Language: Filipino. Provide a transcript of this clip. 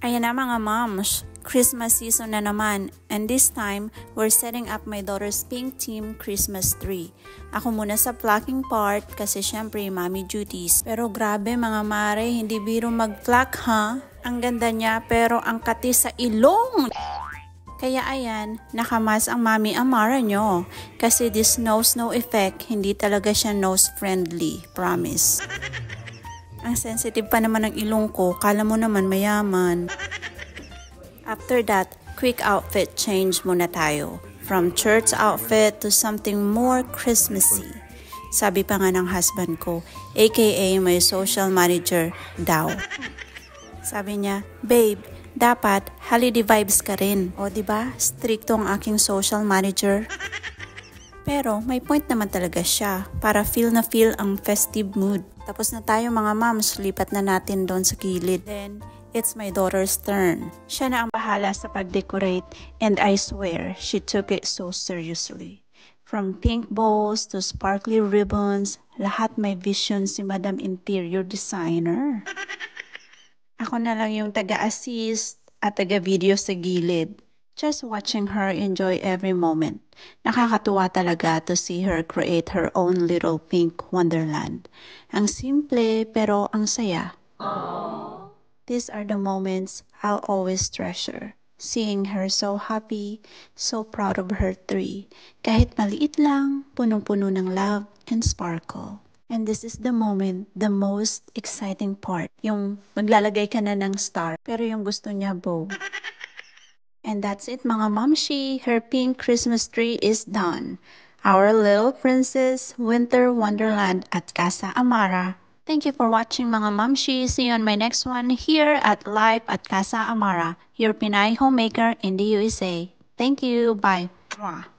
Ayan na mga moms, Christmas season na naman, and this time, we're setting up my daughter's pink team Christmas tree. Ako muna sa plucking part kasi syempre mommy duties. Pero grabe mga mare, hindi biro mag-pluck ha? Ang ganda niya pero ang kati sa ilong! Kaya ayan, nakamas ang Mami Amara nyo. Kasi this nose-no effect, hindi talaga siya nose-friendly, promise. Ang sensitive pa naman ng ilong ko, kala mo naman mayaman. After that, quick outfit change muna tayo. From church outfit to something more Christmassy. Sabi pa nga ng husband ko, aka my social manager daw. Sabi niya, babe, dapat holiday vibes ka rin. O diba, stricto ang aking social manager. Pero may point naman talaga siya para feel na feel ang festive mood. Tapos na tayo mga moms, lipat na natin doon sa gilid. Then, it's my daughter's turn. Siya na ang bahala sa pag-decorate and I swear, she took it so seriously. From pink bows to sparkly ribbons, lahat may vision si Madam Interior Designer. Ako na lang yung taga-assist at taga-video sa gilid. Just watching her enjoy every moment. Nakakatuwa talaga to see her create her own little pink wonderland. Ang simple pero ang saya. Aww. These are the moments I'll always treasure. Seeing her so happy, so proud of her tree. Kahit maliit lang, punong-puno ng love and sparkle. And this is the moment, the most exciting part. Yung maglalagay ka na ng star, pero yung gusto niya bow. And that's it mga momshi, her pink Christmas tree is done. Our little princess winter wonderland at Casa Amara. Thank you for watching mga momshi. See you on my next one here at Live at Casa Amara, your Pinay homemaker in the USA. Thank you. Bye. Mwah.